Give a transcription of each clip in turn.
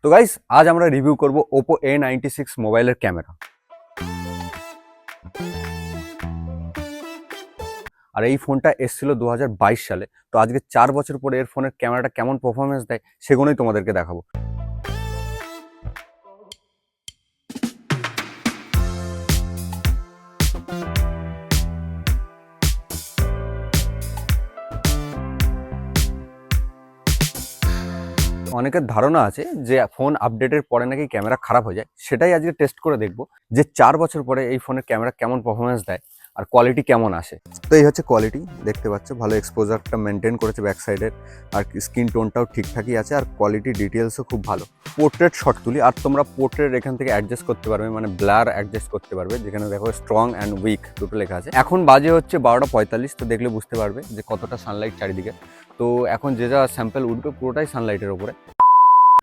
তো গাইস আজ আমরা রিভিউ করব Oppo A96 মোবাইলের ক্যামেরা। আর এই ফোনটা এসেছিল 2022 সালে। তো আজকে 4 বছর পরে এর ফোনের ক্যামেরাটা কেমন পারফরমেন্স দেয় সেগুলোই তোমাদেরকে দেখাবো। অনেকের ধারণা আছে যে ফোন আপডেটের পরে নাকি ক্যামেরা খারাপ হয়ে যায়, সেটাই আজকে টেস্ট করে দেখবো যে 4 বছর পরে এই ফোনের ক্যামেরা কেমন পারফরমেন্স দেয় আর কোয়ালিটি কেমন আসে। তো এই হচ্ছে কোয়ালিটি, দেখতে পাচ্ছ ভালো এক্সপোজারটা মেনটেন করেছে ব্যাক সাইডের, আর স্ক্রিন টোনটাও ঠিকঠাকই আছে, আর কোয়ালিটি ডিটেলসও খুব ভালো। পোর্ট্রেট শট তুলি, আর তোমরা পোর্ট্রেট এখান থেকে অ্যাডজাস্ট করতে পারবে, মানে ব্লার অ্যাডজাস্ট করতে পারবে, যেখানে দেখো স্ট্রং অ্যান্ড উইক দুটো লেখা আছে। এখন বাজে হচ্ছে 12:45, তো দেখলে বুঝতে পারবে যে কতটা সানলাইট চারিদিকে। তো এখন যে যা স্যাম্পল উঠবে পুরোটাই সানলাইটের ওপরে।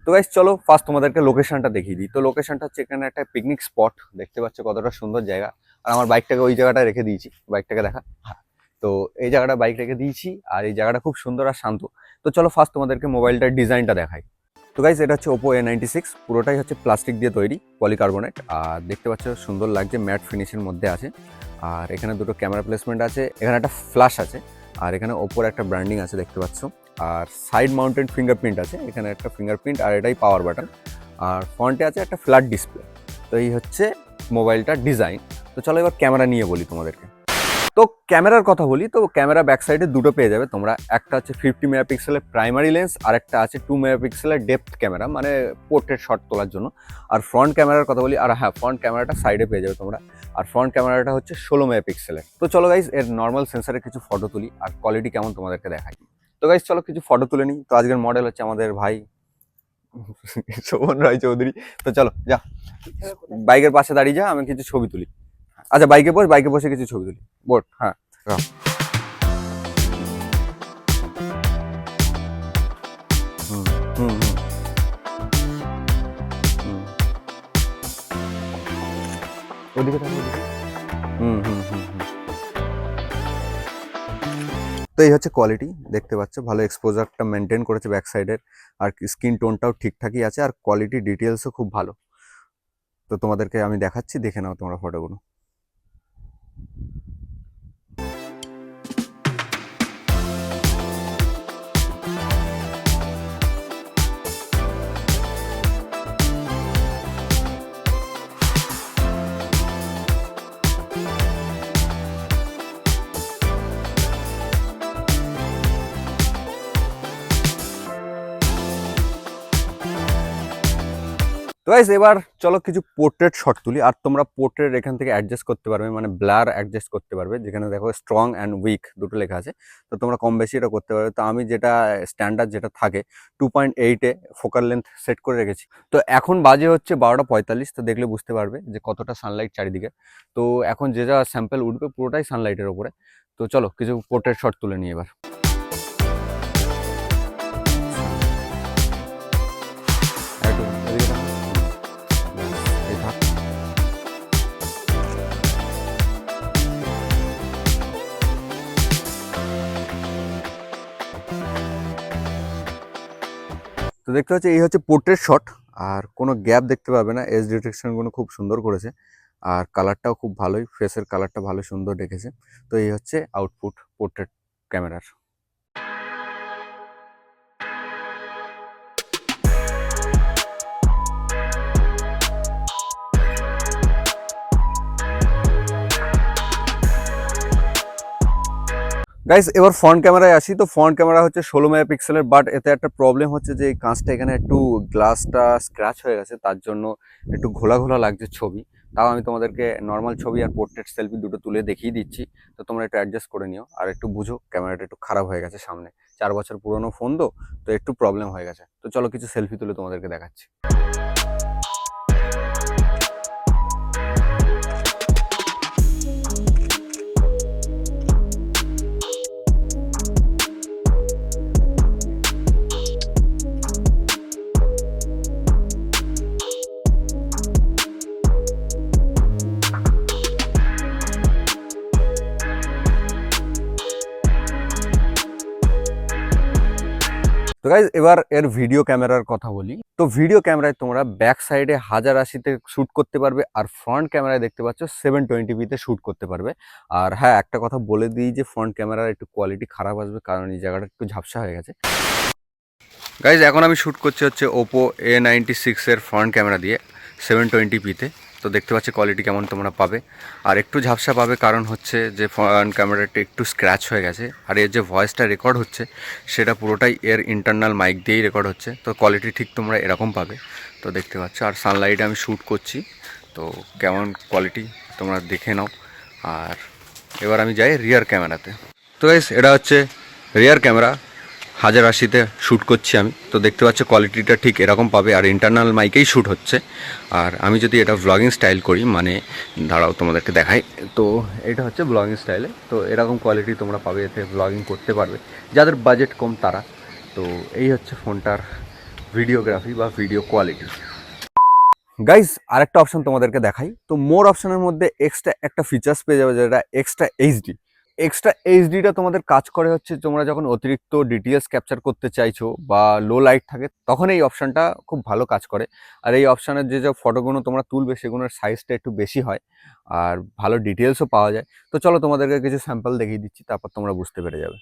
তো গাইস চলো ফার্স্ট তোমাদেরকে লোকেশনটা দেখিয়ে দিই। তো লোকেশনটা হচ্ছে এখানে একটা পিকনিক স্পট, দেখতে পাচ্ছ কতটা সুন্দর জায়গা। আর আমার বাইকটাকে ওই জায়গাটায় রেখে দিয়েছি, বাইকটাকে দেখা। হ্যাঁ, তো এই জায়গাটা বাইক রেখে দিয়েছি, আর এই জায়গাটা খুব সুন্দর আর শান্ত। তো চলো ফার্স্ট তোমাদেরকে মোবাইলটার ডিজাইনটা দেখাই। তো গাইস এটা হচ্ছে Oppo A96, পুরোটাই হচ্ছে প্লাস্টিক দিয়ে তৈরি, পলিকার্বনেট। আর দেখতে পাচ্ছ সুন্দর লাগছে, ম্যাট ফিনিশের মধ্যে আছে। আর এখানে দুটো ক্যামেরা প্লেসমেন্ট আছে, এখানে একটা ফ্ল্যাশ আছে, আর এখানে Oppo একটা ব্র্যান্ডিং আছে দেখতে পাচ্ছ। আর সাইড মাউন্টেড ফিঙ্গারপ্রিন্ট আছে, এখানে একটা ফিঙ্গারপ্রিন্ট, আর এটাই পাওয়ার বাটন। আর ফ্রন্টে আছে একটা ফ্ল্যাট ডিসপ্লে। তো এই হচ্ছে মোবাইলটার ডিজাইন। তো চলো এবার ক্যামেরা নিয়ে বলি তোমাদেরকে। তো ক্যামেরার কথা বলি, তো ক্যামেরা ব্যাক সাইডে দুটো পেয়ে যাবে তোমরা। একটা হচ্ছে 50 মেগাপিক্সেলের প্রাইমারি লেন্স, আর একটা আছে 2 মেগাপিক্সেলের ডেপথ ক্যামেরা, মানে পোর্ট্রেট শট তোলার জন্য। আর ফ্রন্ট ক্যামেরার কথা বলি, আর হ্যাঁ ফ্রন্ট ক্যামেরাটা সাইডে পেয়ে যাবে তোমরা। আর ফ্রন্ট ক্যামেরাটা হচ্ছে 16 মেগাপিক্সেলের। তো চলো গাইস এর নর্মাল সেন্সারে কিছু ফটো তুলি আর কোয়ালিটি কেমন তোমাদেরকে দেখাই। তো গাইস চলো কিছু ফটো তুলে নিই। তো আজকের মডেল হচ্ছে আমাদের ভাই শোভন রায় চৌধুরী। তো চলো যা, বাইকের পাশে দাঁড়িয়ে যা, আমি কিছু ছবি তুলি। আচ্ছা বাইকে বসে কিছু ছবি তুলি। বোট, হ্যাঁ রাও। হুম হুম হুম হুম। ওদিকে থাকো, ওদিকে। হুম হুম হুম হুম। তো এই হচ্ছে কোয়ালিটি, দেখতে পাচ্ছ ভালো এক্সপোজারটা মেনটেন করেছে ব্যাক সাইডের, আর স্ক্রিন টোনটাও ঠিকঠাকই আছে, আর কোয়ালিটি ডিটেলসও খুব ভালো। তো তোমাদেরকে আমি দেখাচ্ছি, দেখে নাও তোমরা ফটোগুলো। তো গাইস এবার চলো কিছু পোর্ট্রেট শট তুলি, আর তোমরা পোর্ট্রেট এখান থেকে অ্যাডজাস্ট করতে পারবে, মানে ব্লার অ্যাডজাস্ট করতে পারবে, যেখানে দেখো স্ট্রং অ্যান্ড উইক দুটো লেখা আছে। তো তোমরা কম বেশি এটা করতে পারবে। তো আমি যেটা স্ট্যান্ডার্ড যেটা থাকে 2.8-এ ফোকাল লেন্থ সেট করে রেখেছি। তো এখন বাজে হচ্ছে 12:45, তো দেখলে বুঝতে পারবে যে কতটা সানলাইট চারিদিকে। তো এখন যে যা স্যাম্পল উঠবে পুরোটাই সানলাইটের ওপরে। তো চলো কিছু পোর্ট্রেট শট তুলে নিই এবার। একটু এদিকে তাকাও। ব্যাস, এই থাক। তো দেখতে পাচ্ছি এই হচ্ছে পোর্ট্রেট শট, আর কোনো গ্যাপ দেখতে পাবে না, এজ ডিটেকশনগুলো খুব সুন্দর করেছে। আর কালারটাও খুব ভালোই, ফেসের কালারটা ভালো সুন্দর রেখেছে। তো এই হচ্ছে আউটপুট পোর্ট্রেট ক্যামেরার। গাইস এবার ফ্রন্ট ক্যামেরায় আসি। তো ফ্রন্ট ক্যামেরা হচ্ছে 16 মেগাপিক্সেলের, বাট এতে একটা প্রবলেম হচ্ছে যে এই কাঁচটা এখানে একটু গ্লাসটা স্ক্র্যাচ হয়ে গেছে, তার জন্য একটু ঘোলা ঘোলা লাগছে ছবি। তাও আমি তোমাদেরকে নর্মাল ছবি আর পোর্ট্রেট সেলফি দুটো তুলে দেখিয়ে দিচ্ছি। তো তোমরা একটু অ্যাডজাস্ট করে নিও, আর একটু বুঝো ক্যামেরাটা একটু খারাপ হয়ে গেছে সামনে। 4 বছর পুরনো ফোন, তো একটু প্রবলেম হয়ে গেছে। তো চলো কিছু সেলফি তুলে তোমাদেরকে দেখাচ্ছি। তো তো গাইজ এবার এর ভিডিও ক্যামেরার কথা বলি। তো ভিডিও ক্যামেরায় তোমরা ব্যাক সাইডে 1080-তে শ্যুট করতে পারবে, আর ফ্রন্ট ক্যামেরায় দেখতে পাচ্ছ 720p-তে শ্যুট করতে পারবে। আর হ্যাঁ, একটা কথা বলে দিই যে ফ্রন্ট ক্যামেরার একটু কোয়ালিটি খারাপ আসবে, কারণ এই জায়গাটা একটু ঝাপসা হয়ে গেছে। গাইজ এখন আমি শ্যুট করছি হচ্ছে ওপো A96 এর ফ্রন্ট ক্যামেরা দিয়ে 720p-তে। তো দেখতে পাচ্ছি কোয়ালিটি কেমন তোমরা পাবে। আর একটু ঝাপসা পাবে কারণ হচ্ছে যে ফ্রন্ট ক্যামেরাটা একটু স্ক্র্যাচ হয়ে গেছে, আর এর যে ভয়েসটা রেকর্ড হচ্ছে সেটা পুরোটাই এর ইন্টারনাল মাইক দিয়েই রেকর্ড হচ্ছে। তো কোয়ালিটি ঠিক তোমরা এরকম পাবে। তো দেখতে পাচ্ছ, আর সানলাইটে আমি শ্যুট করছি, তো কেমন কোয়ালিটি তোমরা দেখে নাও। আর এবার আমি যাই রিয়ার ক্যামেরাতে। তো গাইস এটা হচ্ছে রিয়ার ক্যামেরা, 1080-তে শ্যুট করছি আমি। তো দেখতে পাচ্ছ কোয়ালিটিটা ঠিক এরকম পাবে, আর ইন্টারনাল মাইকেই শ্যুট হচ্ছে। আর আমি যদি এটা ভ্লগিং স্টাইল করি, মানে দাঁড়াও তোমাদেরকে দেখাই। তো এটা হচ্ছে ব্লগিং স্টাইলে, তো এরকম কোয়ালিটি তোমরা পাবে, এতে ব্লগিং করতে পারবে যাদের বাজেট কম তারা। তো এই হচ্ছে ফোনটার ভিডিওগ্রাফি বা ভিডিও কোয়ালিটি। গাইজ আরেকটা অপশন তোমাদেরকে দেখাই। তো মোর অপশনের মধ্যে এক্সট্রা একটা ফিচার্স পেয়ে যাবে, যেটা এক্সট্রা এইচডি। এক্সট্রা এইচডিটা তোমাদের কাজ করে হচ্ছে তোমরা যখন অতিরিক্ত ডিটেলস ক্যাপচার করতে চাইছো বা লো লাইট থাকে, তখন এই অপশানটা খুব ভালো কাজ করে। আর এই অপশানের যে ফটোগুলো তোমরা তুলবে সেগুলোর সাইজটা একটু বেশি হয়, আর ভালো ডিটেলসও পাওয়া যায়। তো চলো তোমাদেরকে কিছু স্যাম্পল দেখিয়ে দিচ্ছি, তারপর তোমরা বুঝতে পেরে যাবে।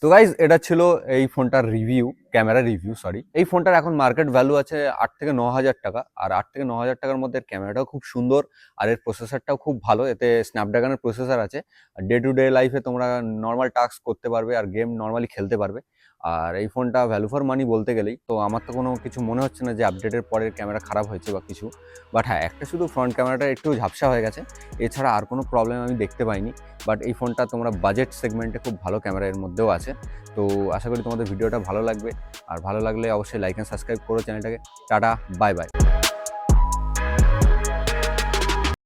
তো গাইজ এটা ছিল এই ফোনটার রিভিউ, ক্যামেরা রিভিউ সরি। এই ফোনটার এখন মার্কেট ভ্যালু আছে 8 থেকে 9 হাজার টাকা। আর 8 থেকে 9 হাজার টাকার মধ্যে ক্যামেরাটাও খুব সুন্দর, আর এর প্রসেসরটাও খুব ভালো। এতে স্ন্যাপড্রাগনের প্রসেসর আছে। আর ডে টু ডে লাইফে তোমরা নর্মাল টাস্ক করতে পারবে, আর গেম নর্মালি খেলতে পারবে। আর এই ফোনটা ভ্যালু ফর মানি বলতে গেলেই, তো আমার তো কোনো কিছু মনে হচ্ছে না যে আপডেটের পরের ক্যামেরা খারাপ হয়েছে বা কিছু। বাট হ্যাঁ, একটা শুধু ফ্রন্ট ক্যামেরাটা একটু ঝাপসা হয়ে গেছে, এছাড়া আর কোনো প্রবলেম আমি দেখতে পাইনি। বাট এই ফোনটা তোমরা বাজেট সেগমেন্টে খুব ভালো ক্যামেরা এর মধ্যেও আছে। তো আশা করি তোমাদের ভিডিওটা ভালো লাগবে, আর ভালো লাগলে অবশ্যই লাইক অ্যান্ড সাবস্ক্রাইব করো চ্যানেলটাকে। Tata, bye bye.